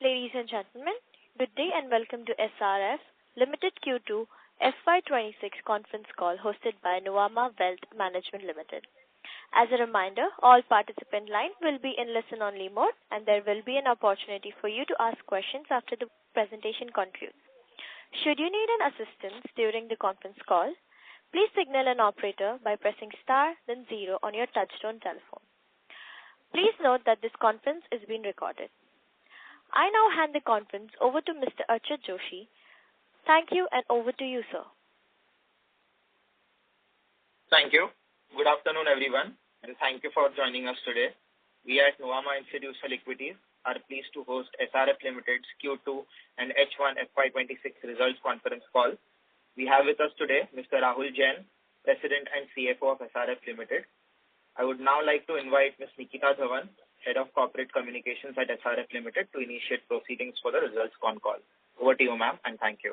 Ladies and gentlemen, good day and welcome to SRF Limited Q2FY26 conference call hosted by Nuvama Wealth Management Limited. As a reminder, all participant lines will be in listen-only mode and there will be an opportunity for you to ask questions after the presentation concludes. Should you need an assistance during the conference call, please signal an operator by pressing star then 0 on your touchtone telephone. Please note that this conference is being recorded. I now hand the conference over to Mr. Archit Joshi. Thank you and over to you, sir. Thank you. Good afternoon, everyone, and thank you for joining us today. We at Nuvama Institutional Equities are pleased to host SRF Limited's Q2 and H1 FY26 results conference call. We have with us today Mr. Rahul Jain, President and CFO of SRF Limited. I would now like to invite Ms. Nikita Dhawan, Head of Corporate Communications at SRF Limited, to initiate proceedings for the results con call. Over to you, ma'am, and thank you.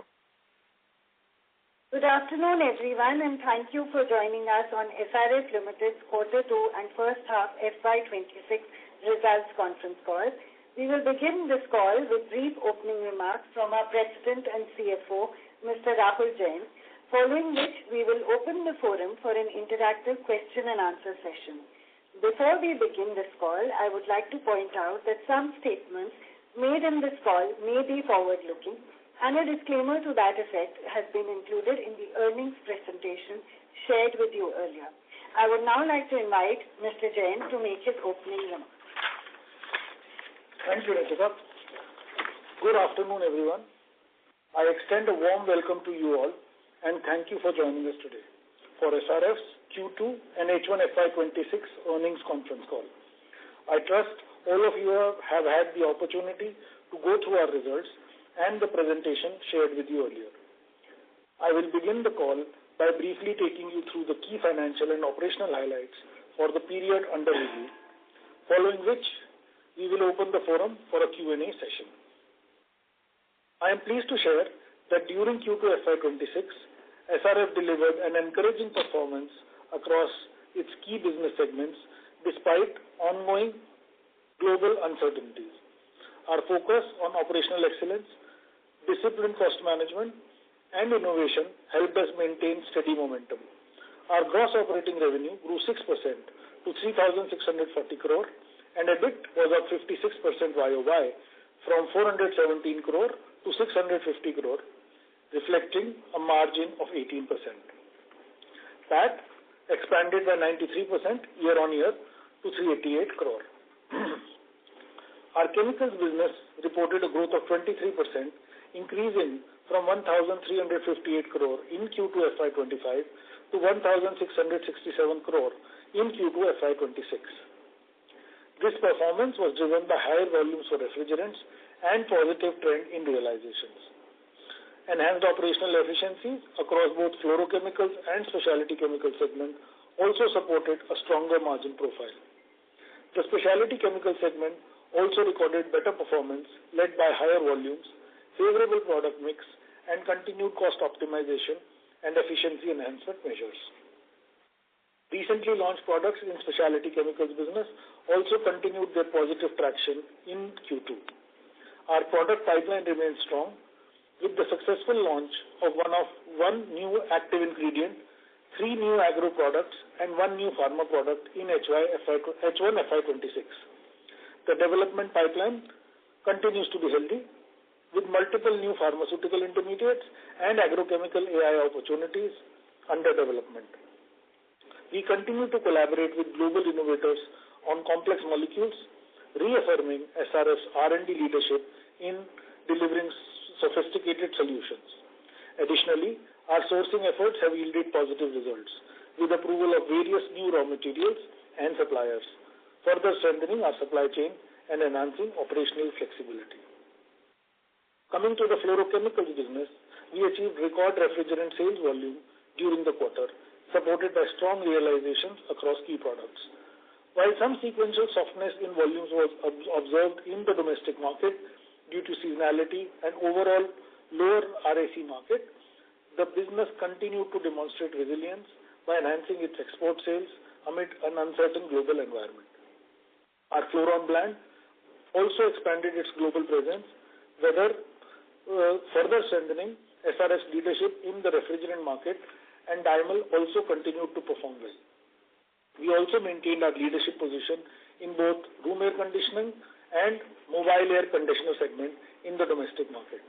Good afternoon, everyone, and thank you for joining us on SRF Limited's Q2 and first half FY26 results conference call. We will begin this call with brief opening remarks from our President and CFO, Mr. Rahul Jain, following which we will open the forum for an interactive question and answer session. Before we begin this call, I would like to point out that some statements made in this call may be forward-looking, and a disclaimer to that effect has been included in the earnings presentation shared with you earlier. I would now like to invite Mr. Jain to make his opening remarks. Thank you, Nikita. Good afternoon, everyone. I extend a warm welcome to you all, and thank you for joining us today for SRF's Q2 and H1 FY26 earnings conference call. I trust all of you have had the opportunity to go through our results and the presentation shared with you earlier. I will begin the call by briefly taking you through the key financial and operational highlights for the period under review, following which we will open the forum for a Q&A session. I am pleased to share that during Q2 FY26, SRF delivered an encouraging performance across its key business segments despite ongoing global uncertainties. Our focus on operational excellence, disciplined cost management, and innovation helped us maintain steady momentum. Our gross operating revenue grew 6% to 3,640 crore and EBIT was up 56% YOY from 417 crore to 650 crore, reflecting a margin of 18%. PAT expanded by 93% year-on-year to 388 crore. Our chemicals business reported a growth of 23%, increasing from 1,358 crore in Q2 FY25 to 1,667 crore in Q2 FY26. This performance was driven by higher volumes for refrigerants and positive trend in realizations. Enhanced operational efficiencies across both fluorochemicals and specialty chemical segment also supported a stronger margin profile. The specialty chemical segment also recorded better performance led by higher volumes, favorable product mix, and continued cost optimization and efficiency enhancement measures. Recently launched products in specialty chemicals business also continued their positive traction in Q2. Our product pipeline remains strong, with the successful launch of one new active ingredient, 3 new agro products, and 1 new pharma product in H1 FY26. The development pipeline continues to be healthy, with multiple new pharmaceutical intermediates and agrochemical AI opportunities under development. We continue to collaborate with global innovators on complex molecules, reaffirming SRF's R&D leadership in delivering sophisticated solutions. Additionally, our sourcing efforts have yielded positive results with approval of various new raw materials and suppliers, further strengthening our supply chain and enhancing operational flexibility. Coming to the fluorochemicals business, we achieved record refrigerant sales volume during the quarter, supported by strong realizations across key products. While some sequential softness in volumes was observed in the domestic market, due to seasonality and overall lower RAC market, the business continued to demonstrate resilience by enhancing its export sales amid an uncertain global environment. Our Fluoron brand also expanded its global presence, further strengthening SRF's leadership in the refrigerant market, and Daimel also continued to perform well. We also maintained our leadership position in both room air conditioning and mobile air conditioner segment in the domestic market.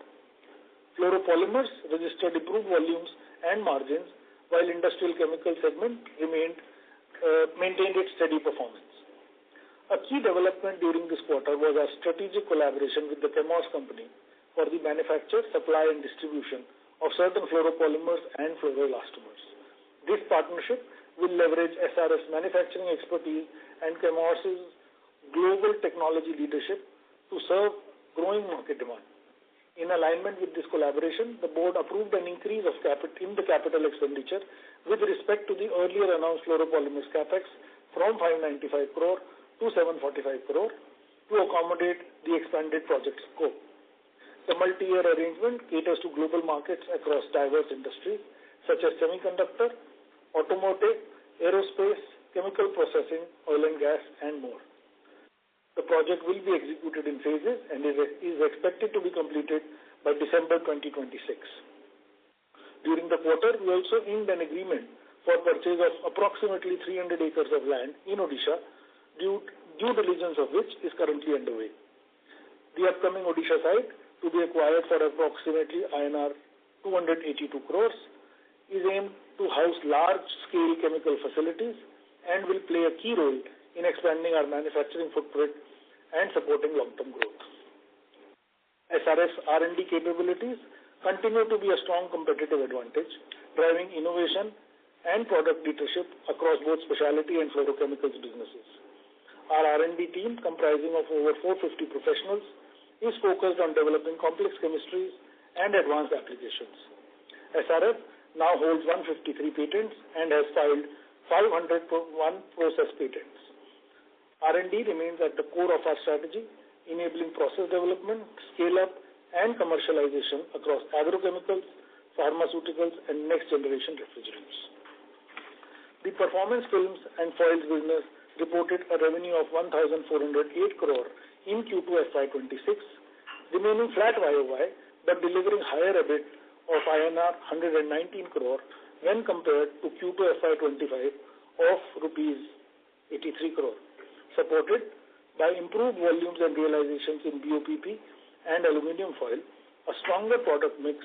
Fluoropolymers registered improved volumes and margins, while industrial chemical segment maintained its steady performance. A key development during this quarter was our strategic collaboration with the Chemours company for the manufacture, supply and distribution of certain fluoropolymers and fluoroelastomers. This partnership will leverage SRF's manufacturing expertise and Chemours' global technology leadership to serve growing market demand. In alignment with this collaboration, the board approved an increase of in the capital expenditure with respect to the earlier announced fluoropolymers capex from 595 crore to 745 crore to accommodate the expanded project scope. The multi-year arrangement caters to global markets across diverse industries such as semiconductor, automotive, aerospace, chemical processing, oil and gas, and more. The project will be executed in phases and is expected to be completed by December 2026. During the quarter, we also inked an agreement for purchase of approximately 300 acres of land in Odisha, due diligence of which is currently underway. The upcoming Odisha site, to be acquired for approximately INR 282 crores, is aimed to house large-scale chemical facilities and will play a key role in expanding our manufacturing footprint and supporting long-term growth. SRF's R&D capabilities continue to be a strong competitive advantage, driving innovation and product leadership across both specialty and fluorochemicals businesses. Our R&D team, comprising of over 450 professionals, is focused on developing complex chemistries and advanced applications. SRF now holds 153 patents and has filed 501 process patents. R&D remains at the core of our strategy, enabling process development, scale-up, and commercialization across agrochemicals, pharmaceuticals, and next-generation refrigerants. The performance films and foils business reported a revenue of 1,408 crore in Q2 FY26, remaining flat YOY, but delivering higher EBIT of INR 119 crore when compared to Q2 FY25 of rupees 83 crore. Supported by improved volumes and realizations in BOPP and aluminum foil, a stronger product mix,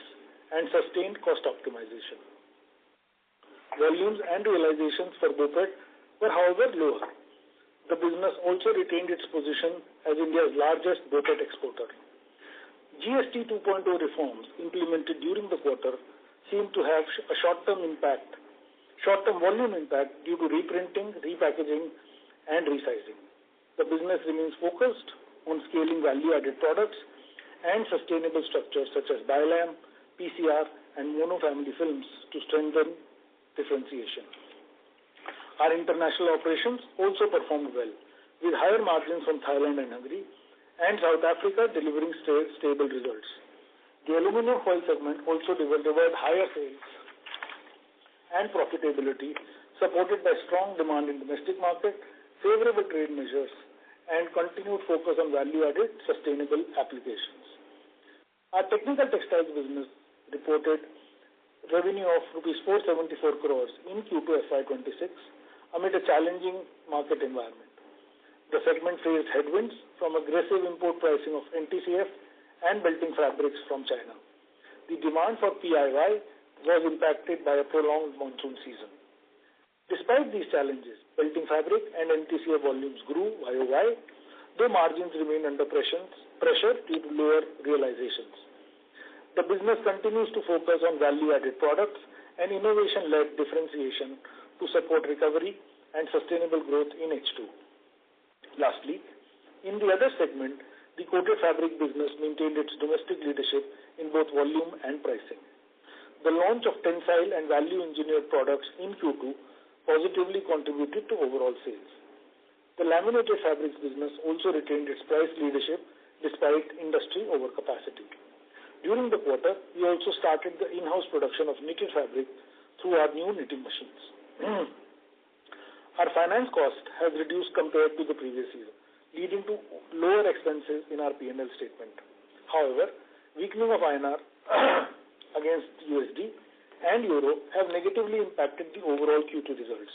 and sustained cost optimization. Volumes and realizations for BOPET were, however, lower. The business also retained its position as India's largest BOPET exporter. GST 2.0 reforms implemented during the quarter seem to have a short-term volume impact due to reprinting, repackaging, and resizing. The business remains focused on scaling value-added products and sustainable structures such as BioLam, PCR, and monofamily films to strengthen differentiation. Our international operations also performed well, with higher margins from Thailand and Hungary, and South Africa delivering stable results. The aluminum foil segment also delivered higher sales and profitability, supported by strong demand in domestic market, favorable trade measures, and continued focus on value-added sustainable applications. Our technical textiles business reported revenue of rupees 474 crores in Q2 FY26 amid a challenging market environment. The segment faced headwinds from aggressive import pricing of NTCF and belting fabrics from China. The demand for PIY was impacted by a prolonged monsoon season. Despite these challenges, belting fabric and NTCF volumes grew YOY, though margins remained under pressure due to lower realizations. The business continues to focus on value-added products and innovation-led differentiation to support recovery and sustainable growth in H2. Lastly, in the other segment, the coated fabric business maintained its domestic leadership in both volume and pricing. The launch of tensile and value-engineered products in Q2 positively contributed to overall sales. The laminated fabrics business also retained its price leadership despite industry overcapacity. During the quarter, we also started the in-house production of knitted fabric through our new knitting machines. Our finance cost has reduced compared to the previous year, leading to lower expenses in our P&L statement. However, weakening of INR against USD and Euro have negatively impacted the overall Q2 results.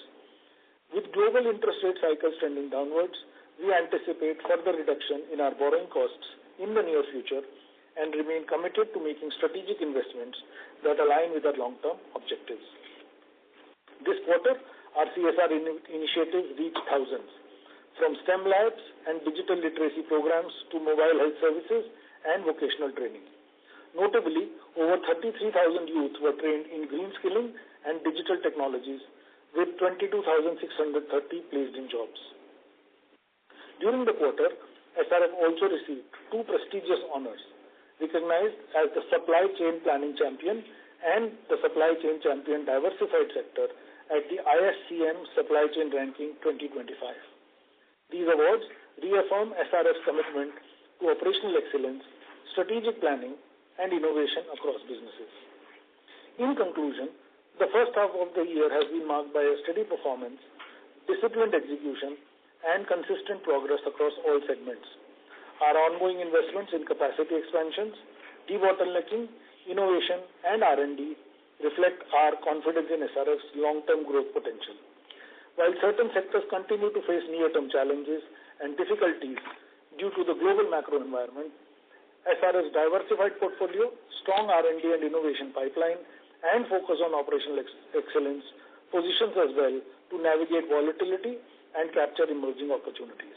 With global interest rate cycles trending downwards, we anticipate further reduction in our borrowing costs in the near future and remain committed to making strategic investments that align with our long-term objectives. This quarter, our CSR initiatives reached thousands, from STEM labs and digital literacy programs to mobile health services and vocational training. Notably, over 33,000 youth were trained in green skilling and digital technologies, with 22,630 placed in jobs. During the quarter, SRF also received 2 prestigious honors, recognized as the Supply Chain Planning Champion and the Supply Chain Champion Diversified Sector at the ISCM Supply Chain Ranking 2025. These awards reaffirm SRF's commitment to operational excellence, strategic planning, and innovation across businesses. In conclusion, the first half of the year has been marked by a steady performance, disciplined execution, and consistent progress across all segments. Our ongoing investments in capacity expansions, debottlenecking, innovation, and R&D reflect our confidence in SRF's long-term growth potential. While certain sectors continue to face near-term challenges and difficulties due to the global macro environment, SRF's diversified portfolio, strong R&D and innovation pipeline, and focus on operational excellence positions us well to navigate volatility and capture emerging opportunities.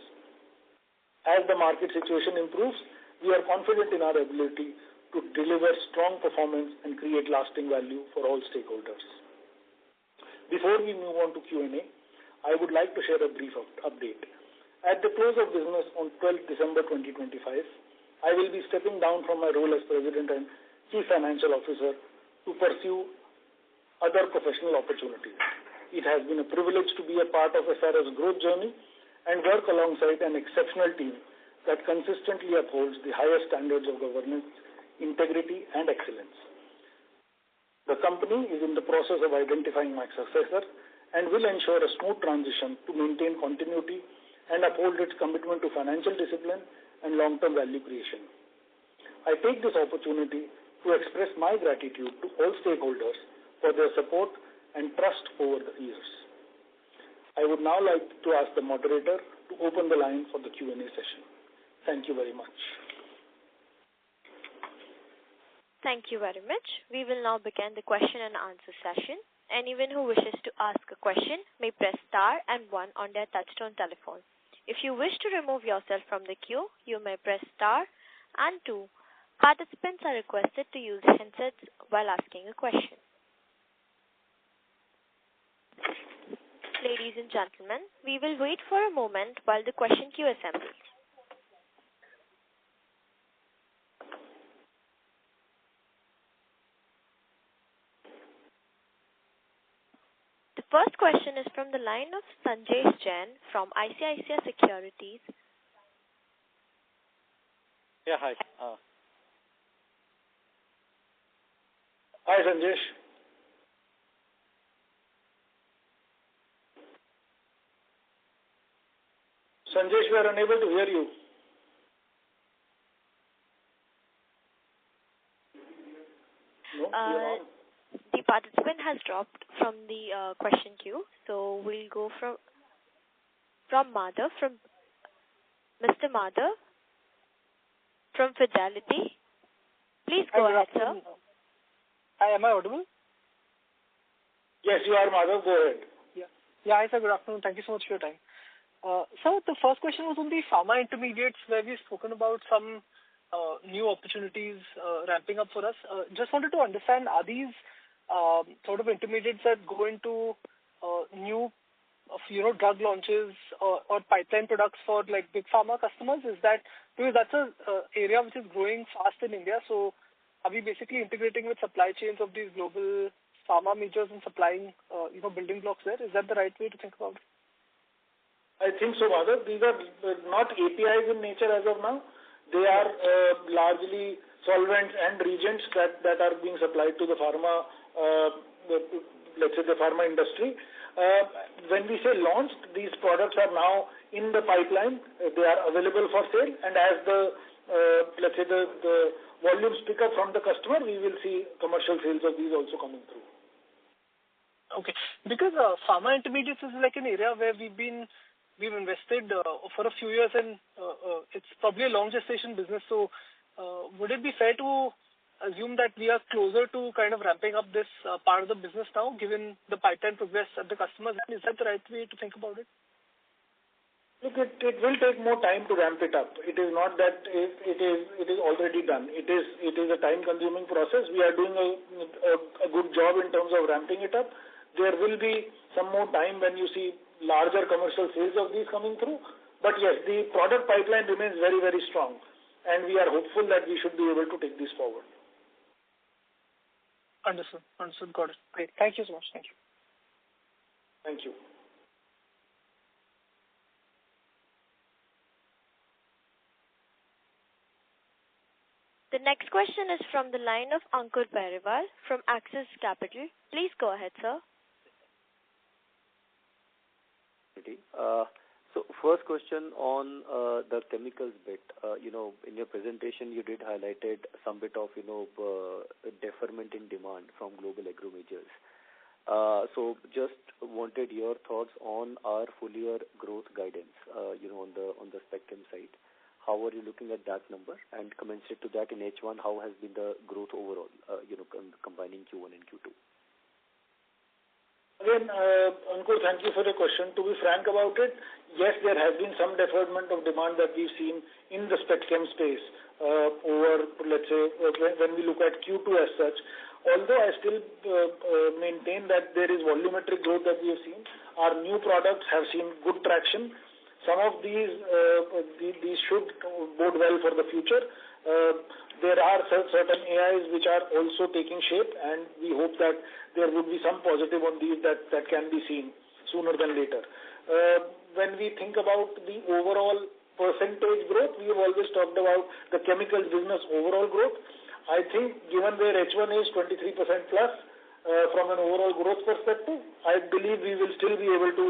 As the market situation improves, we are confident in our ability to deliver strong performance and create lasting value for all stakeholders. Before we move on to Q&A, I would like to share a brief update. At the close of business on 12th December 2025, I will be stepping down from my role as President and Chief Financial Officer to pursue other professional opportunities. It has been a privilege to be a part of SRF's growth journey and work alongside an exceptional team that consistently upholds the highest standards of governance, integrity, and excellence. The company is in the process of identifying my successor and will ensure a smooth transition to maintain continuity and uphold its commitment to financial discipline and long-term value creation. I take this opportunity to express my gratitude to all stakeholders for their support and trust over the years. I would now like to ask the moderator to open the line for the Q&A session. Thank you very much. Thank you very much. We will now begin the question and answer session. Anyone who wishes to ask a question may press star and 1 on their touchtone telephone. If you wish to remove yourself from the queue, you may press star and 2. Participants are requested to use handsets while asking a question. Ladies and gentlemen, we will wait for a moment while the question queue assembles. The first question is from the line of Sanjay Jain from ICICI Securities. Yeah, hi. Hi, Sanjesh. Sanjesh, we are unable to hear you. No, the participant has dropped from the question queue, so we'll go from Madhav, from Mr. Madhav from Fidelity. Please go ahead, sir. Hi, am I audible? Yes, you are, Madhav. Go ahead. Yeah, hi, sir. Good afternoon. Thank you so much for your time. Sir, the first question was on the pharma intermediates, where we've spoken about some new opportunities ramping up for us. Just wanted to understand, are these sort of intermediates that go into new drug launches or pipeline products for like big pharma customers? Is that, because that's a area which is growing fast in India, so are we basically integrating with supply chains of these global pharma majors and supplying building blocks there? Is that the right way to think about it? I think so, Madhav. These are not APIs in nature as of now. They are largely solvents and reagents that are being supplied to the pharma, let's say the pharma industry. When we say launched, these products are now in the pipeline. They are available for sale, and as the let's say the volumes pick up from the customer, we will see commercial sales of these also coming through. Okay, because pharma intermediates is like an area where we've invested for a few years, and it's probably a long gestation business. So, would it be fair to assume that we are closer to kind of ramping up this part of the business now, given the pipeline progress at the customers? Is that the right way to think about it? Look, it will take more time to ramp it up. It is not that it is already done. It is a time-consuming process. We are doing a good job in terms of ramping it up. There will be some more time when you see larger commercial sales of these coming through. But yes, the product pipeline remains very, very strong, and we are hopeful that we should be able to take this forward. Understood. Got it. Great. Thank you so much. Thank you. Thank you. The next question is from the line of Ankur Periwal from Axis Capital. Please go ahead, sir. So first question on the chemicals bit. In your presentation, you did highlighted some bit of, deferment in demand from global agro majors. So just wanted your thoughts on our full year growth guidance, on the spectrum side. How are you looking at that number? And commensurate to that in H1, how has been the growth overall, combining Q1 and Q2? Again, Ankur, thank you for the question. To be frank about it, yes, there has been some deferment of demand that we've seen in the spectrum space over, let's say, when we look at Q2 as such. Although I still maintain that there is volumetric growth that we have seen, our new products have seen good traction. Some of these should bode well for the future. There are certain AIs which are also taking shape, and we hope that there would be some positive on these that can be seen sooner than later. When we think about the overall percentage growth, we have always talked about the chemicals business overall growth. I think given where H1 is 23% plus, from an overall growth perspective, I believe we will still be able to,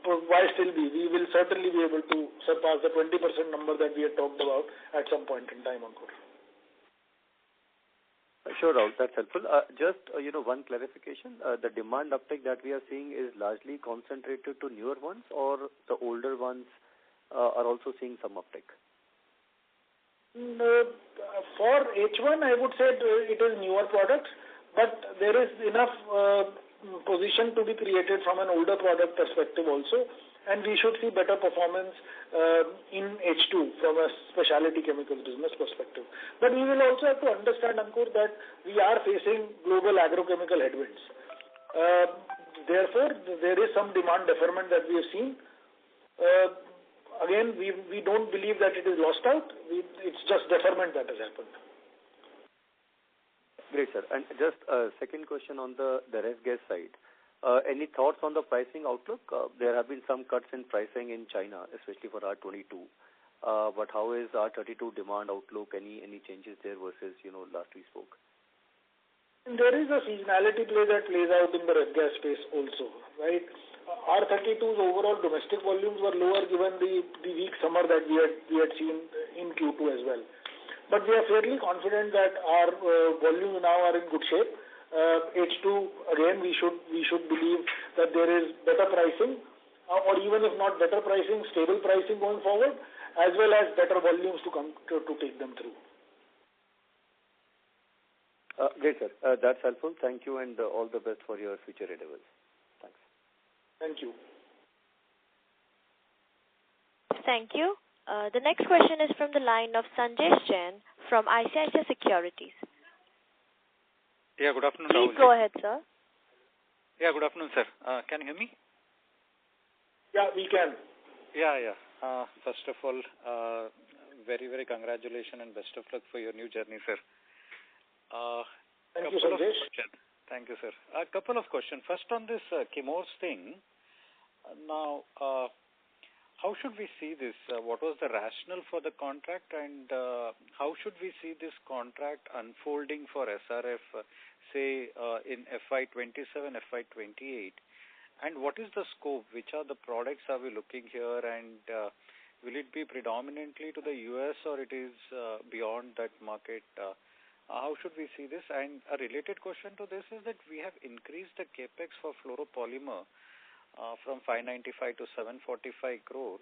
we will certainly be able to surpass the 20% number that we had talked about at some point in time, Ankur. Sure, Rahul, that's helpful. Just, one clarification. The demand uptake that we are seeing is largely concentrated to newer ones, or the older ones are also seeing some uptake? For H1, I would say it is newer products, but there is enough position to be created from an older product perspective also, and we should see better performance in H2 from a specialty chemicals business perspective. But we will also have to understand, Ankur, that we are facing global agrochemical headwinds. Therefore, there is some demand deferment that we have seen. Again, we don't believe that it is lost out. It's just deferment that has happened. Great, sir. And just a second question on the ref gas side. Any thoughts on the pricing outlook? There have been some cuts in pricing in China, especially for R22. But how is R32 demand outlook? Any changes there versus, last we spoke? There is a seasonality play that plays out in the ref gas space also, right? R32's overall domestic volumes were lower given the weak summer that we had seen in Q2 as well. But we are fairly confident that our volumes now are in good shape. H2, again, we should believe that there is better pricing, or even if not better pricing, stable pricing going forward, as well as better volumes to come to take them through. Great, sir. That's helpful. Thank you, and all the best for your future endeavors. Thanks. Thank you. Thank you. The next question is from the line of Sanjesh Jain from ICICI Securities. Yeah, good afternoon, Please Rahul. Go ahead, sir. Yeah, good afternoon, sir. Can you hear me? Yeah, we can. Yeah. First of all, very, very congratulations and best of luck for your new journey, sir. Thank you, Sanjesh. Thank you, sir. A couple of questions. First on this Chemours thing. Now, how should we see this? What was the rationale for the contract, and how should we see this contract unfolding for SRF, say, in FY27, FY28? And what is the scope? Which are the products are we looking here? And will it be predominantly to the US or it is beyond that market? How should we see this? And a related question to this is that we have increased the capex for fluoropolymer from 595 to 745 crore.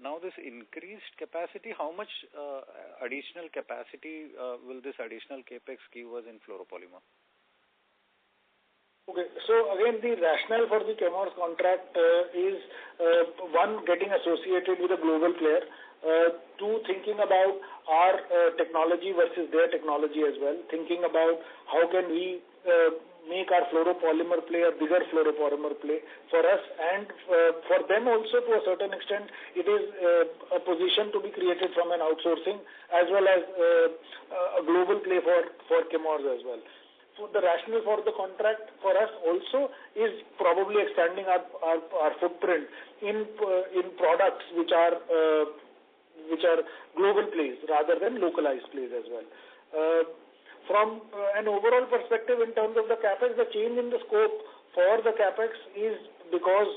Now this increased capacity, how much additional capacity will this additional capex give us in fluoropolymer? Okay, so again, the rationale for the Chemours contract is one, getting associated with a global player, two, thinking about our technology versus their technology as well, thinking about how can we make our fluoropolymer play a bigger fluoropolymer play for us, and for them also to a certain extent it is a position to be created from an outsourcing as well as a global play for Chemours as well. So the rationale for the contract for us also is probably expanding our footprint in products which are global plays rather than localized plays as well. From an overall perspective in terms of the capex, the change in the scope for the capex is because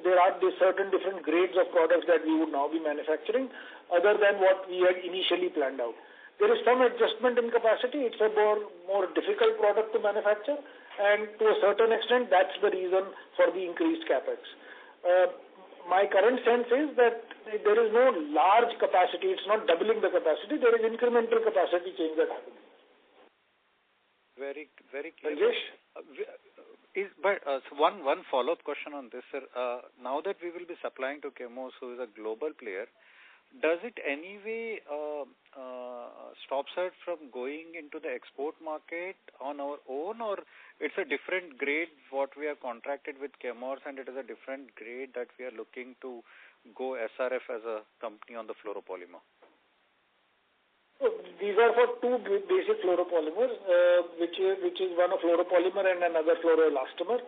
there are certain different grades of products that we would now be manufacturing other than what we had initially planned out. There is some adjustment in capacity. It's a more difficult product to manufacture, and to a certain extent, that's the reason for the increased capex. My current sense is that there is no large capacity. It's not doubling the capacity. There is incremental capacity change that happens. Very, very clear. Rajesh? So one follow-up question on this, sir. Now that we will be supplying to Chemours, who is a global player, does it anyway stops us from going into the export market on our own, or it's a different grade what we are contracted with Chemours, and it is a different grade that we are looking to go SRF as a company on the fluoropolymer? So these are for two basic fluoropolymers, which is one a fluoropolymer and another fluoroelastomer.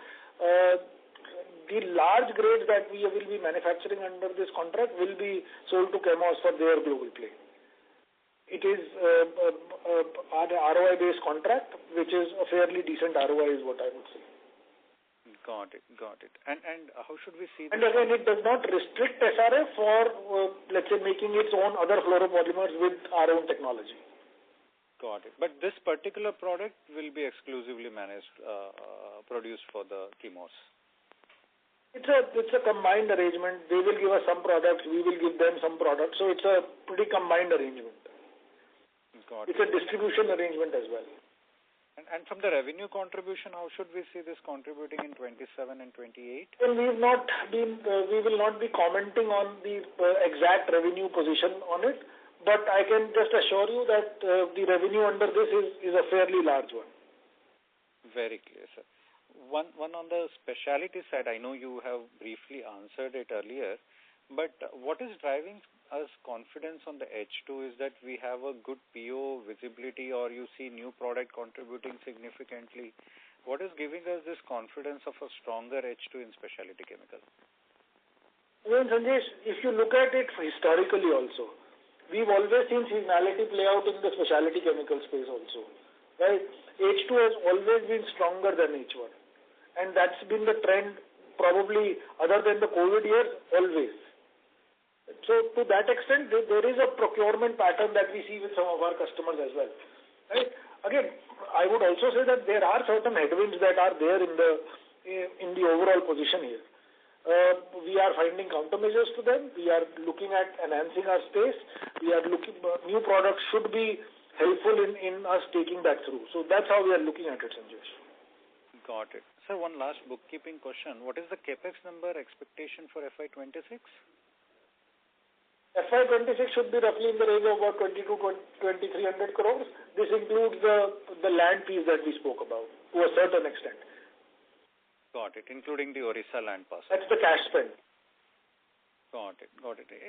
The large grades that we will be manufacturing under this contract will be sold to Chemours for their global play. It is an ROI-based contract, which is a fairly decent ROI is what I would say. Got it. And how should we see this? And again, it does not restrict SRF for, let's say, making its own other fluoropolymers with our own technology. Got it. But this particular product will be exclusively managed, produced for the Chemours. It's a combined arrangement. They will give us some products, we will give them some products. So it's a pretty combined arrangement. Got it. It's a distribution arrangement as well. And from the revenue contribution, how should we see this contributing in 27 and 28? Well, we will not be commenting on the exact revenue position on it, but I can just assure you that the revenue under this is a fairly large one. Very clear, sir. One on the specialty side, I know you have briefly answered it earlier, but what is driving us confidence on the H2 is that we have a good PO visibility, or you see new product contributing significantly. What is giving us this confidence of a stronger H2 in specialty chemicals? Well, Sanjesh, if you look at it historically also, we've always seen seasonality play out in the specialty chemical space also. Right? H2 has always been stronger than H1. And that's been the trend probably other than the COVID years, always. So to that extent, there is a procurement pattern that we see with some of our customers as well. Right? Again, I would also say that there are certain headwinds that are there in the overall position here. We are finding countermeasures to them. We are looking at enhancing our space. We are new products should be helpful in us taking that through. So that's how we are looking at it, Sanjesh. Got it. Sir, one last bookkeeping question. What is the capex number expectation for FY26? FY26 should be roughly in the range of about 2,300 crores. This includes the land piece that we spoke about to a certain extent. Got it, including the Orissa land parcel. That's the cash spend. Got it.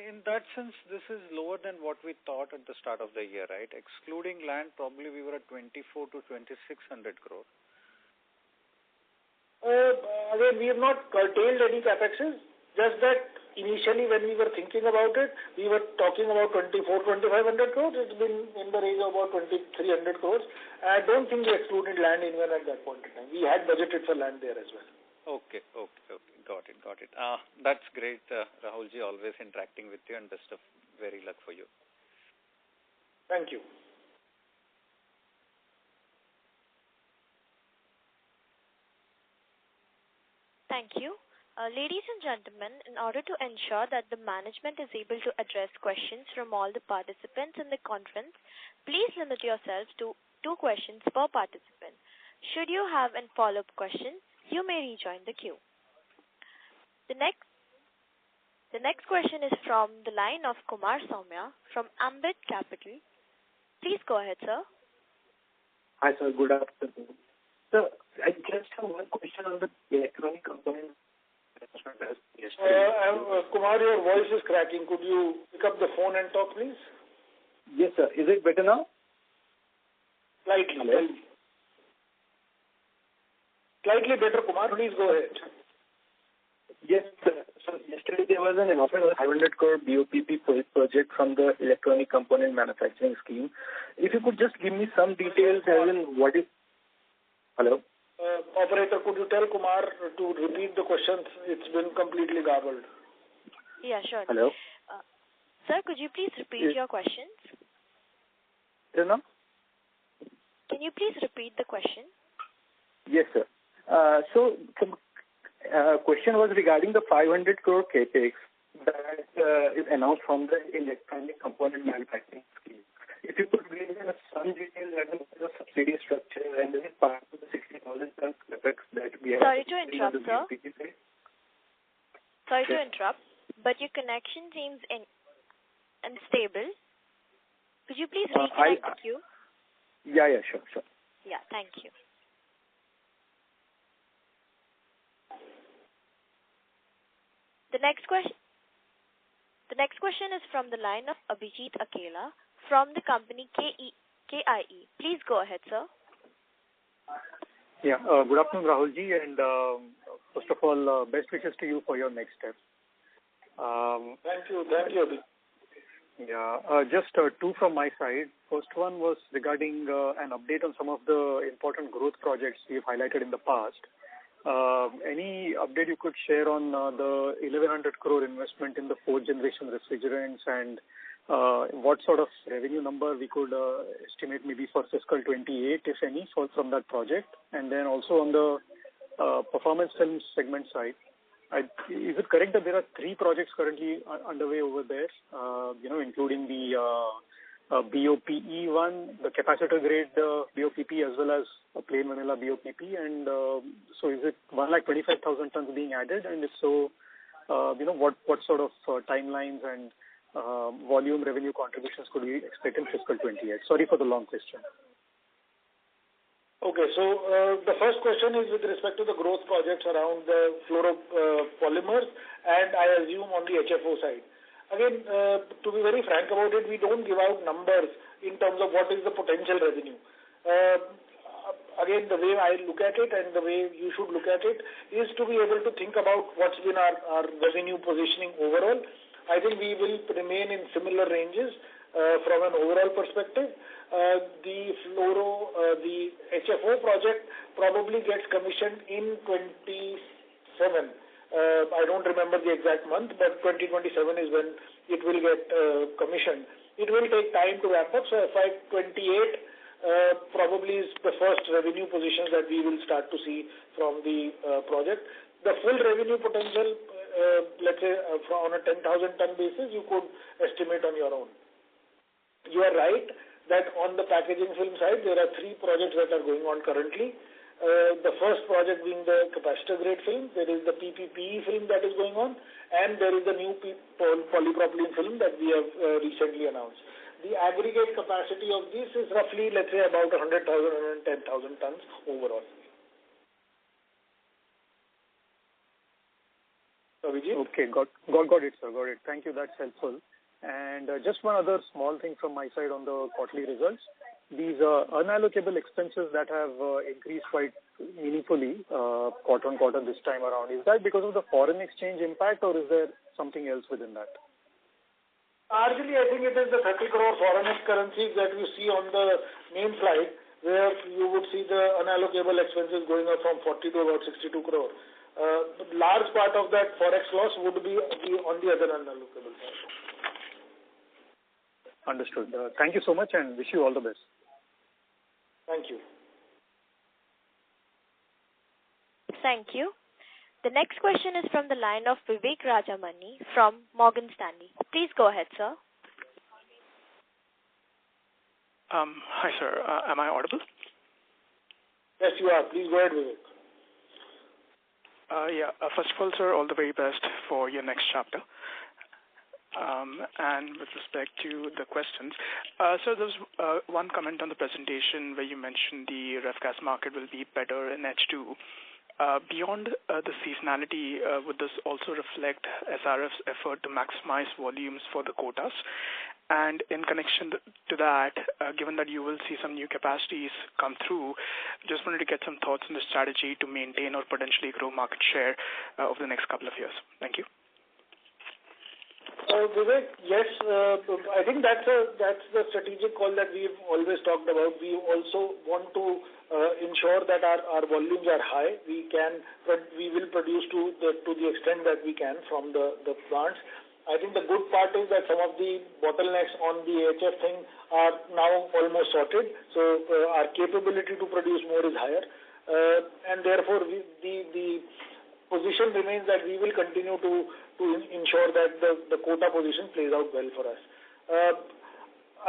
In that sense, this is lower than what we thought at the start of the year, right? Excluding land, probably we were at 24 to 2,600 crore. Again, we have not curtailed any capexes. Just that initially when we were thinking about it, we were talking about 2,500 crores. It's been in the range of about 2,300 crores. I don't think we excluded land even at that point in time. We had budgeted for land there as well. Okay. Got it. That's great, Rahulji. Always interacting with you, and best of very luck for you. Thank you. Thank you. Ladies and gentlemen, in order to ensure that the management is able to address questions from all the participants in the conference, please limit yourselves to 2 questions per participant. Should you have a follow-up question, you may rejoin the queue. The next question is from the line of Kumar Soumya from Ambit Capital. Please go ahead, sir. Hi, sir. Good afternoon. Sir, I just have one question on the electronic component. Kumar, your voice is cracking. Could you pick up the phone and talk, please? Yes, sir. Is it better now? Slightly. Hello? Slightly better, Kumar. Please go ahead. Yes, sir. So yesterday there was an announcement of 500 crore BOPP project from the electronic component manufacturing scheme. If you could just give me some details as in what is... Hello? Operator, could you tell Kumar to repeat the questions? It's been completely garbled. Yeah, sure. Hello? Sir, could you please repeat your questions? No? Can you please repeat the question? Yes, sir. So the question was regarding the 500 crore capex that is announced from the electronic component manufacturing scheme. If you could give me some details as the subsidy structure and is it part of the 60,000 tons capex that we have... Sorry to interrupt, sir. Sorry to interrupt, but your connection seems unstable. Could you please reconnect the queue? Yeah, sure. Yeah, thank you. The next question is from the line of Abhijit Akela from the company KIE. Please go ahead, sir. Yeah, good afternoon, Rahulji, and first of all, best wishes to you for your next step. Thank you, Abhijit. Yeah, just 2 from my side. First one was regarding an update on some of the important growth projects you've highlighted in the past. Any update you could share on the 1,100 crore investment in the 4th generation refrigerants and what sort of revenue number we could estimate maybe for fiscal 28, if any, from that project? And then also on the performance films segment side, is it correct that there are 3 projects currently underway over there, including the BOPE one, the capacitor grade BOPP as well as a plain vanilla BOPP, and so is it 125,000 tons being added, and if so, what sort of timelines and volume revenue contributions could we expect in fiscal 28? Sorry for the long question. Okay, so the first question is with respect to the growth projects around the fluoropolymers and I assume on the HFO side. Again, to be very frank about it, we don't give out numbers in terms of what is the potential revenue. Again, the way I look at it and the way you should look at it is to be able to think about what's been our revenue positioning overall. I think we will remain in similar ranges from an overall perspective. The HFO project probably gets commissioned in 27. I don't remember the exact month, but 2027 is when it will get commissioned. It will take time to ramp up, so FY28 probably is the first revenue positions that we will start to see from the project. The full revenue potential, let's say on a 10,000 ton basis, you could estimate on your own. You are right that on the packaging film side, there are 3 projects that are going on currently. The first project being the capacitor grade film, there is the PPPE film that is going on, and there is the new polypropylene film that we have recently announced. The aggregate capacity of this is roughly, let's say, about 100,000, 110,000 tons overall. Vijay? Okay, got it, sir. Got it. Thank you. That's helpful. And just one other small thing from my side on the quarterly results. These unallocable expenses that have increased quite meaningfully quarter on quarter this time around, is that because of the foreign exchange impact or is there something else within that? Largely, I think it is the 30 crore foreign currencies that you see on the main slide, where you would see the unallocable expenses going up from 40 to about 62 crore. large part of that forex loss would be on the other unallocable side. Understood. Thank you so much and wish you all the best. Thank you. Thank you. The next question is from the line of Vivek Rajamani from Morgan Stanley. Please go ahead, sir. Hi, sir. Am I audible? Yes, you are. Please go ahead, Vivek. First of all, sir, all the very best for your next chapter. And with respect to the questions, so there's one comment on the presentation where you mentioned the ref gas market will be better in H2. Beyond the seasonality, would this also reflect SRF's effort to maximize volumes for the quotas? And in connection to that, given that you will see some new capacities come through, just wanted to get some thoughts on the strategy to maintain or potentially grow market share over the next couple of years. Thank you. Vivek, yes, I think that's the strategic call that we've always talked about. We also want to ensure that our volumes are high. We will produce to the extent that we can from the plants. I think the good part is that some of the bottlenecks on the HF thing are now almost sorted. So our capability to produce more is higher, and therefore the position remains that we will continue to ensure that the quota position plays out well for us.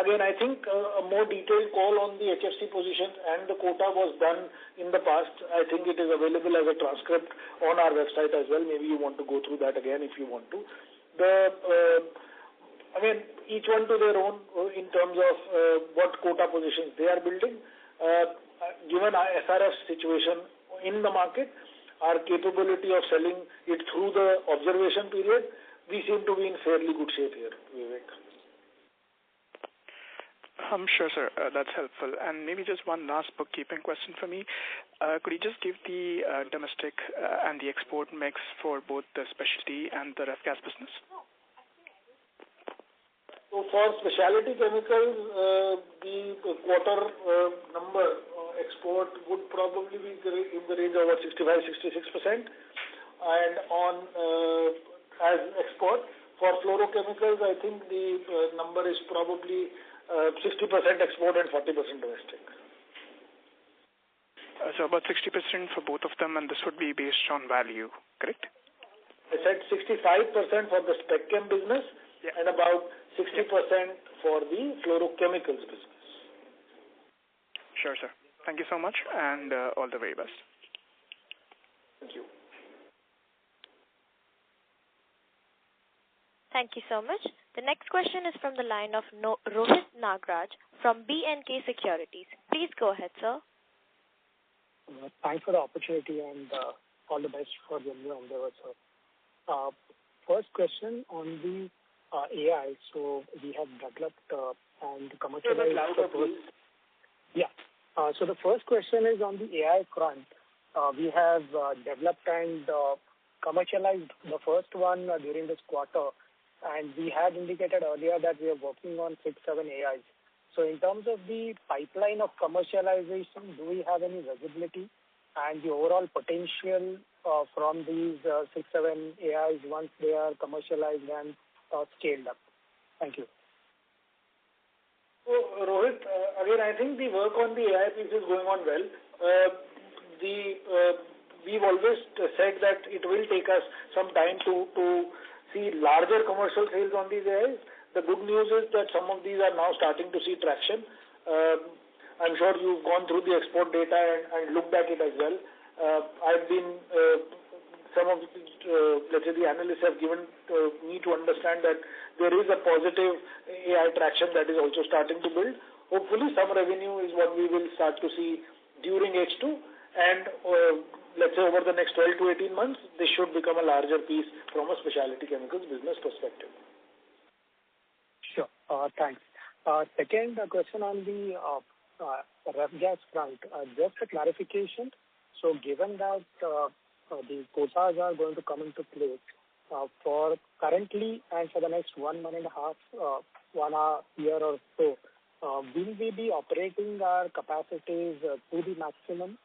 Again, I think a more detailed call on the HFC position and the quota was done in the past. I think it is available as a transcript on our website as well. Maybe you want to go through that again if you want to. Again, each one to their own in terms of what quota positions they are building. Given our SRF situation in the market, our capability of selling it through the observation period, we seem to be in fairly good shape here, Vivek. I'm sure, sir. That's helpful. And maybe just one last bookkeeping question for me. Could you just give the domestic and the export mix for both the specialty and the ref gas business? So for specialty chemicals, the quarter number export would probably be in the range of about 65-66%. And on as export, for fluorochemicals, I think the number is probably 60% export and 40% domestic. So about 60% for both of them, and this would be based on value, correct? I said 65% for the spec chem business, yeah, and about 60% for the fluorochemicals business. Sure, sir. Thank you so much, and all the very best. Thank you. Thank you so much. The next question is from the line of Rohit Nagraj from B&K Securities. Please go ahead, sir. Thanks for the opportunity and all the best for the new endeavor, sir. First question on the AI. So we have developed and commercialized. So the first question is on the AI front. We have developed and commercialized the first one during this quarter, and we had indicated earlier that we are working on 6-7 AIs. So in terms of the pipeline of commercialization, do we have any visibility and the overall potential from these 6-7 AIs once they are commercialized and scaled up? Thank you. So, Rohit, again, I think the work on the AI piece is going on well. We've always said that it will take us some time to see larger commercial sales on these AIs. The good news is that some of these are now starting to see traction. I'm sure you've gone through the export data and looked at it as well. Some of let's say the analysts have given me to understand that there is a positive AI traction that is also starting to build. Hopefully some revenue is what we will start to see during H2, and let's say over the next 12 to 18 months, this should become a larger piece from a specialty chemicals business perspective. Sure. Thanks. Second question on the ref gas front. Just a clarification. So given that the quotas are going to come into place for currently and for the next 1 and a half, 1 year or so, will we be operating our capacities to the maximum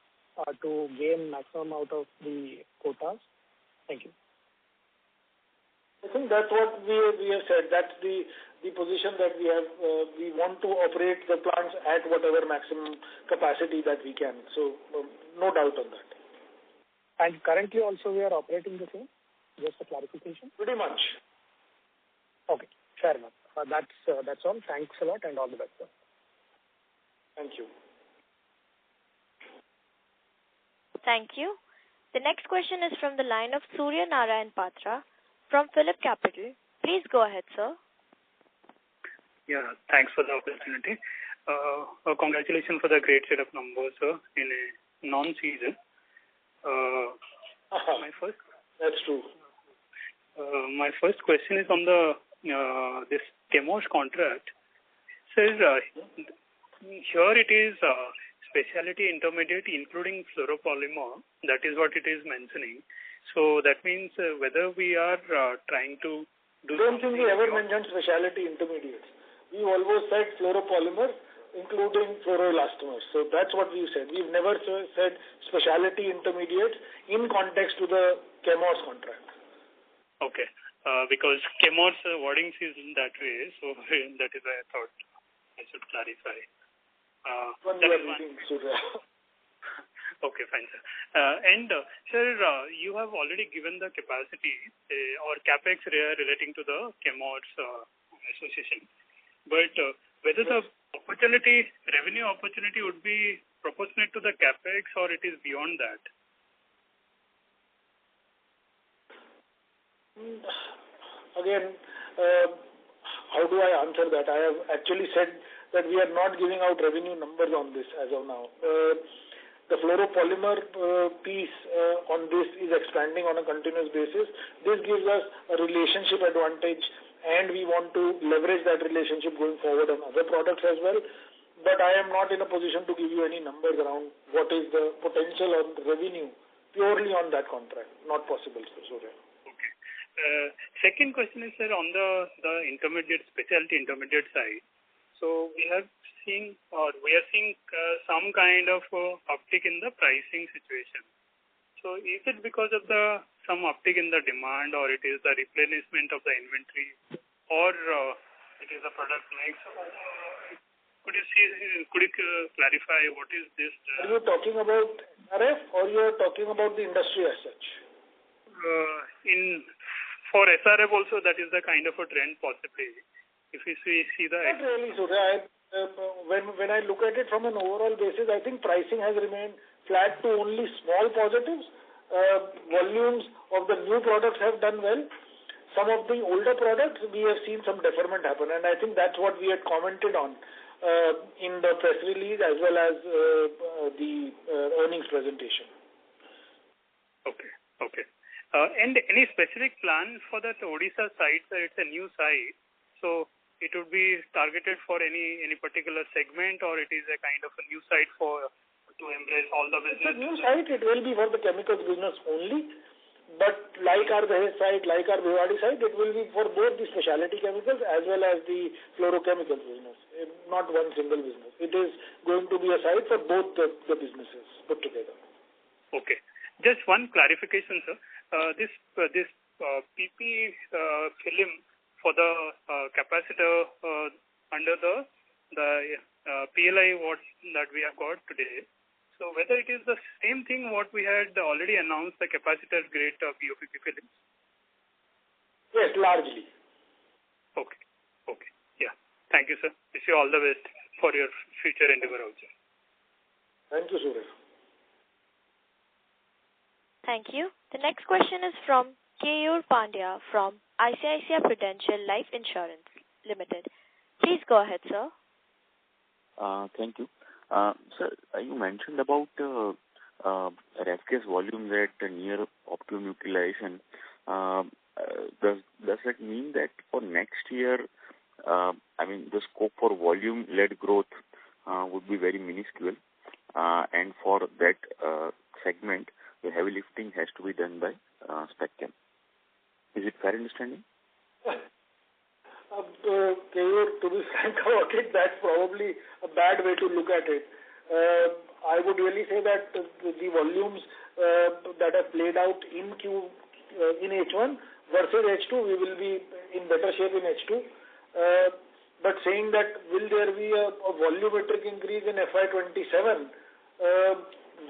to gain maximum out of the quotas? Thank you. I think that's what we have said. That's the position that we have. We want to operate the plants at whatever maximum capacity that we can. So no doubt on that. And currently also we are operating the same? Just a clarification. Pretty much. Okay, fair enough. That's all. Thanks a lot and all the best, sir. Thank you. Thank you. The next question is from the line of Surya Narayan Patra from Phillip Capital. Please go ahead, sir. Yeah, thanks for the opportunity. Congratulations for the great set of numbers, sir, in a non-season. That's true. My first question is on the this Chemours contract. Sir, here it is specialty intermediate including fluoropolymer. That is what it is mentioning. So that means whether we are trying to do. I don't think we ever mentioned specialty intermediates. We always said fluoropolymer, including fluoroelastomers. So that's what we said. We've never said specialty intermediates in context to the Chemours contract. Okay. Because Chemours wording is in that way, so that is why I thought I should clarify. Okay, fine, sir. And sir, you have already given the capacity or capex relating to the Chemours association. But whether the revenue opportunity would be proportionate to the capex or it is beyond that? Again, how do I answer that? I have actually said that we are not giving out revenue numbers on this as of now. The fluoropolymer piece on this is expanding on a continuous basis. This gives us a relationship advantage, and we want to leverage that relationship going forward on other products as well. But I am not in a position to give you any numbers around what is the potential of revenue purely on that contract. Not possible, Surya. Okay. Second question is, sir, on the specialty intermediate side. So we are seeing some kind of uptick in the pricing situation. So is it because of some uptick in the demand, or it is the replenishment of the inventory, or it is the product mix? Could you clarify what is this? Are you talking about SRF or you are talking about the industry as such? For SRF also, that is the kind of a trend possibly. If you see the... Not really, Surya. When I look at it from an overall basis, I think pricing has remained flat to only small positives. Volumes of the new products have done well. Some of the older products, we have seen some deferment happen, and I think that's what we had commented on in the press release as well as the earnings presentation. Okay. And any specific plan for that Odisha site? It's a new site, so it would be targeted for any particular segment, or it is a kind of a new site to embrace all the business? It's a new site. It will be for the chemicals business only. But like our Dahej site, like our Bhiwadi site, it will be for both the specialty chemicals as well as the fluorochemicals business. Not one single business. It is going to be a site for both the businesses put together. Okay. Just one clarification, sir. This PP film for the capacitor under the PLI what that we have got today. So whether it is the same thing what we had already announced, the capacitor grade BOPP films? Yes, largely. Okay. Yeah. Thank you, sir. Wish you all the best for your future endeavor also. Thank you, Surya. Thank you. The next question is from Keyur Pandya from ICICI Prudential Life Insurance Limited. Please go ahead, sir. Thank you. Sir, you mentioned about ref gas volumes at near optimum utilization. Does that mean that for next year, the scope for volume-led growth would be very minuscule, and for that segment, the heavy lifting has to be done by SpecChem? Is it fair understanding? To be frank about it, that's probably a bad way to look at it. I would really say that the volumes that have played out in in H1 versus H2. We will be in better shape in H2. But saying that will there be a volumetric increase in FY27?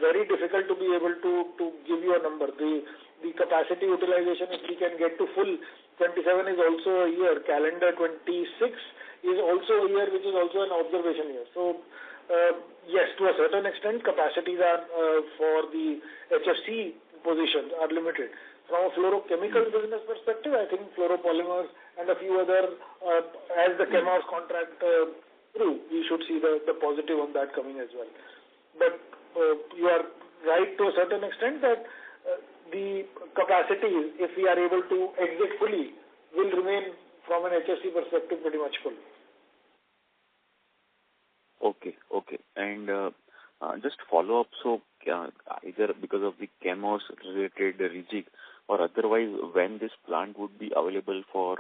Very difficult to be able to give you a number. The capacity utilization, if we can get to full, 27 is also a year. Calendar 26 is also a year, which is also an observation year. So, yes, to a certain extent, capacities are for the HFC positions are limited. From a fluorochemical business perspective, I think fluoropolymers and a few other, as the Chemours contract through, we should see the positive on that coming as well. But you are right to a certain extent that the capacity, if we are able to exit fully, will remain from an HFC perspective pretty much full. Okay. And just follow up, so either because of the Chemours related rejig or otherwise, when this plant would be available for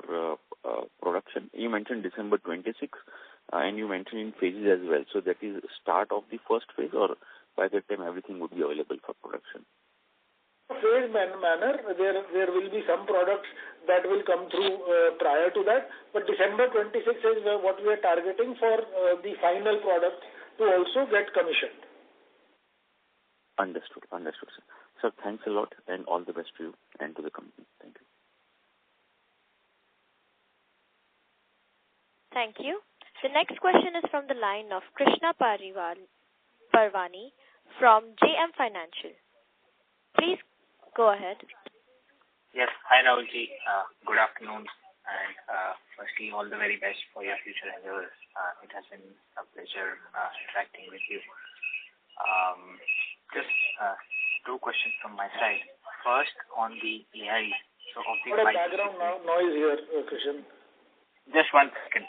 production? You mentioned December 26, and you mentioned in phases as well. So that is start of the first phase, or by that time everything would be available for production? Phase manner, there will be some products that will come through prior to that, but December 26 is what we are targeting for the final product to also get commissioned. Understood, sir. Sir, thanks a lot, and all the best to you and to the company. Thank you. Thank you. The next question is from the line of Krishna Parvani from JM Financial. Please go ahead. Yes. Hi, Rahulji. Good afternoon. And firstly, all the very best for your future endeavors. It has been a pleasure interacting with you. Just two questions from my side. First, on the AI. So, of the background noise here, Krishan. Just 1 second.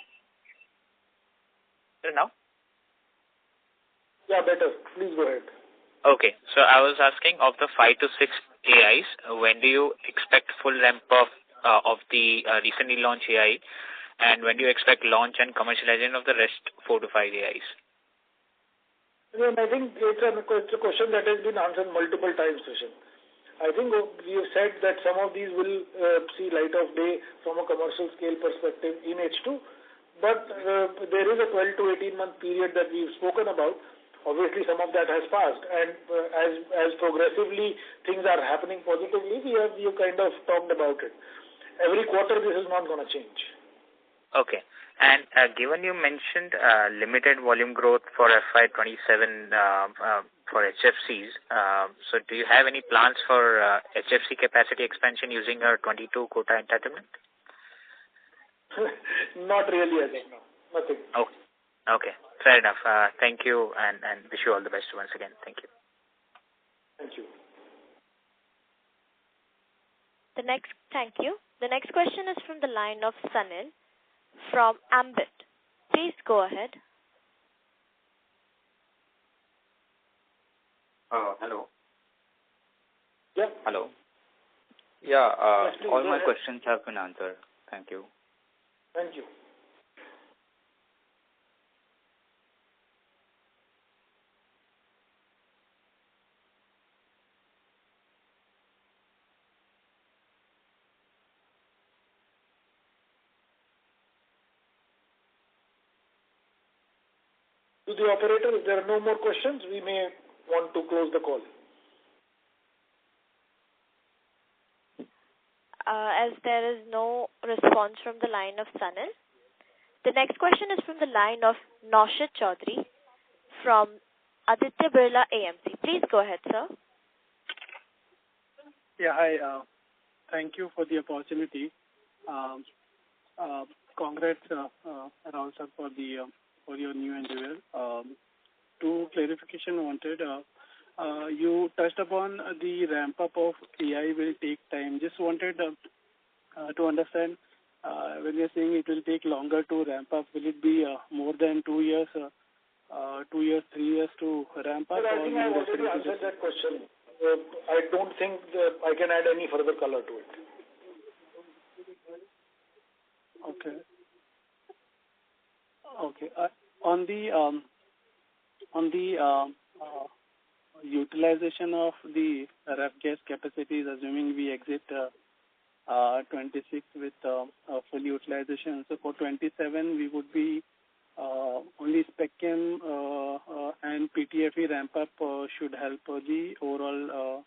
Now? Yeah, better. Please go ahead. Okay. So I was asking, of the 5 to 6 AIs, when do you expect full ramp up of the recently launched AI, and when do you expect launch and commercialization of the rest 4 to 5 AIs? Well, I think it's a question that has been answered multiple times, Krishan. I think we have said that some of these will see light of day from a commercial scale perspective in H2, but there is a 12 to 18 month period that we've spoken about. Obviously, some of that has passed, and as progressively things are happening positively, we have kind of talked about it. Every quarter, this is not going to change. Okay. And given you mentioned limited volume growth for FY27 for HFCs, so do you have any plans for HFC capacity expansion using our 22 quota entitlement? Not really as of now. Nothing. Okay. Fair enough. Thank you, and wish you all the best once again. Thank you. Thank you. Thank you. The next question is from the line of Sanil from Ambit. Please go ahead. Hello. Yeah. Hello. Yeah, yes, all my questions have been answered. Thank you. Thank you. To the operator, if there are no more questions, we may want to close the call. As there is no response from the line of Sanil, the next question is from the line of Naushad Chaudhary from Aditya Birla AMC. Please go ahead, sir. Yeah, hi. Thank you for the opportunity. Congrats, Rahul sir, for your new endeavor. Two clarification wanted. You touched upon the ramp up of AI will take time. Just wanted to understand when you're saying it will take longer to ramp up, will it be more than 2 years, 2 years, 3 years to ramp up? I think I already answered that question. I don't think I can add any further color to it. Okay. On the utilization of the ref gas capacities, assuming we exit 26 with full utilization. So for 27, we would be only SpecChem and PTFE ramp up should help the overall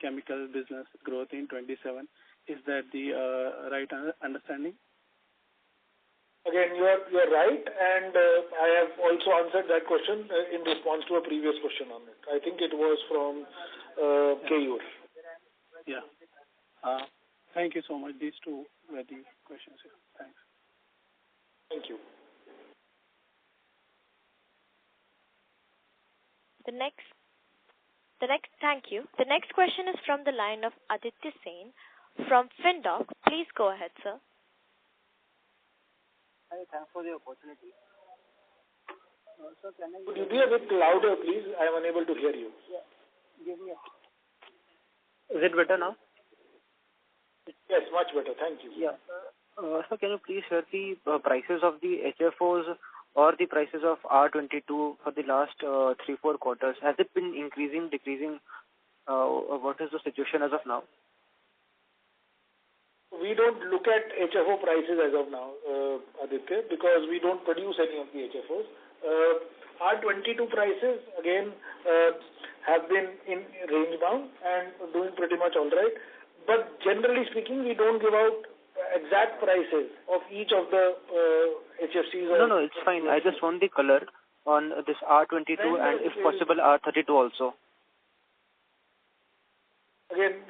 chemical business growth in 27. Is that the right understanding? Again, you are right, and I have also answered that question in response to a previous question on it. I think it was from KUR. Yeah. Thank you so much. These two were the questions here. Thanks. Thank you. Thank you. The next question is from the line of Aditya Sen from FinDoc. Please go ahead, sir. Hi, thanks for the opportunity. Sir, can I... Could you be a bit louder, please? I am unable to hear you. Yeah. Give me a... Is it better now? Yes, much better. Thank you. Yeah. So can you please share the prices of the HFOs or the prices of R22 for the last 3-4 quarters? Has it been increasing, decreasing? What is the situation as of now? We don't look at HFO prices as of now, Aditya, because we don't produce any of the HFOs. R22 prices, again, have been in range bound and doing pretty much all right. But generally speaking, we don't give out exact prices of each of the HFCs. No, it's fine. I just want the color on this R22 and if possible R32 also. Again,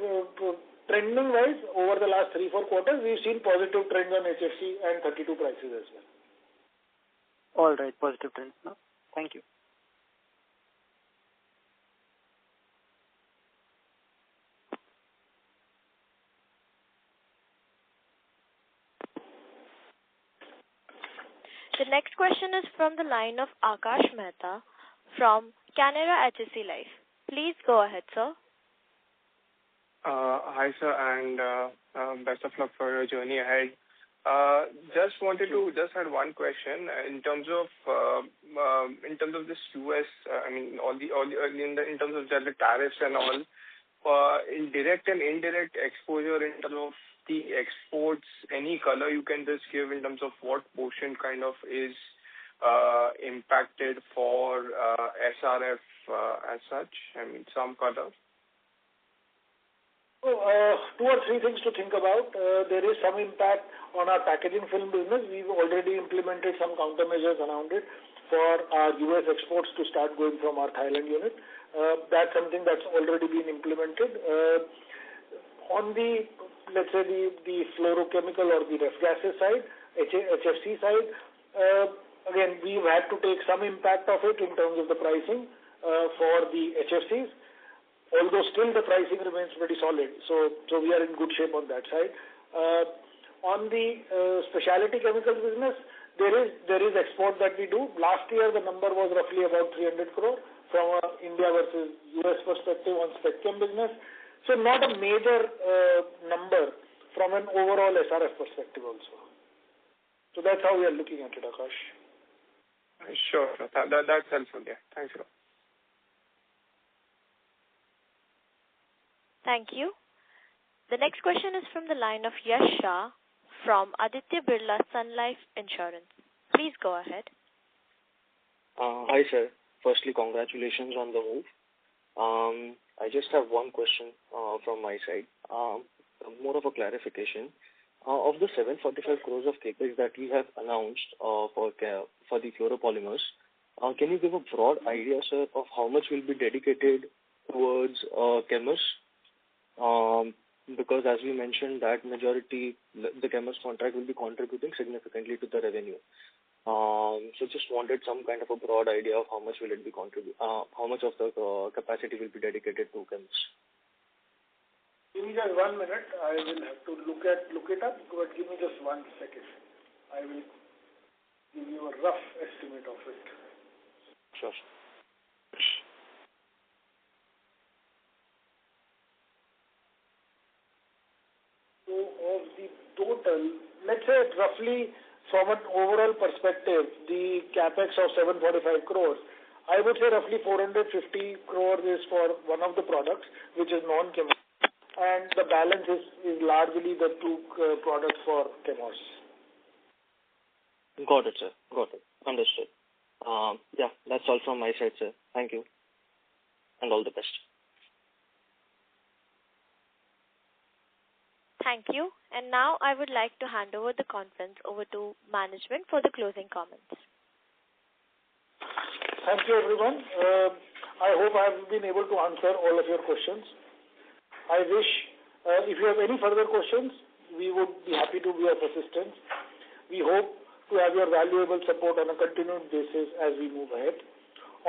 trending wise, over the last 3-4 quarters, we've seen positive trends on HFC and 32 prices as well. All right, positive trends. No? Thank you. The next question is from the line of Akash Mehta from Canara HSC Life. Please go ahead, sir. Hi, sir, and best of luck for your journey ahead. Just had one question in terms of this US. I mean, in terms of the tariffs and all, in direct and indirect exposure in terms of the exports. Any color you can just give in terms of what portion kind of is impacted for SRF as such? I mean, some color. So, 2 or 3 things to think about. There is some impact on our packaging film business. We've already implemented some countermeasures around it for our US exports to start going from our Thailand unit. That's something that's already been implemented. On the, let's say, the fluorochemical or the ref gases side, HFC side, again, we've had to take some impact of it in terms of the pricing for the HFCs. Although still the pricing remains pretty solid, so we are in good shape on that side. On the specialty chemicals business, there is export that we do. Last year the number was roughly about 300 crore from a India versus US perspective on SpecChem business. So not a major number from an overall SRF perspective also. So that's how we are looking at it, Akash. Sure. That's helpful. Yeah. Thanks a lot. Thank you. The next question is from the line of Yash Shah from Aditya Birla Sun Life Insurance. Please go ahead. Hi, sir. Firstly, congratulations on the move. I just have one question from my side. More of a clarification. Of the 745 crores of capex that we have announced for the fluoropolymers, can you give a broad idea, sir, of how much will be dedicated towards chemists? Because as we mentioned, that majority, the chemist contract will be contributing significantly to the revenue. So just wanted some kind of a broad idea of how much will it be how much of the capacity will be dedicated to chemists. Give me just 1 minute. I will have to look it up, but give me just 1 second. I will give you a rough estimate of it. Sure. So of the total, let's say roughly from an overall perspective, the capex of 745 crores, I would say roughly 450 crores is for one of the products, which is non-Chemours, and the balance is largely the two products for Chemours. Got it, sir. Got it. Understood. Yeah, that's all from my side, sir. Thank you, and all the best. Thank you. And now I would like to hand over the conference over to management for the closing comments. Thank you, everyone. I hope I have been able to answer all of your questions. I wish, if you have any further questions, we would be happy to be of assistance. We hope to have your valuable support on a continued basis as we move ahead.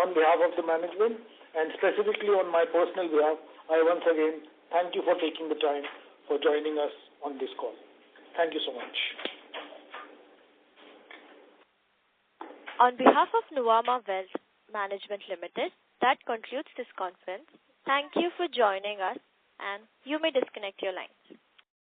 On behalf of the management and specifically on my personal behalf, I once again thank you for taking the time for joining us on this call. Thank you so much. On behalf of Nuvama Wealth Management Limited, that concludes this conference. Thank you for joining us, and you may disconnect your lines.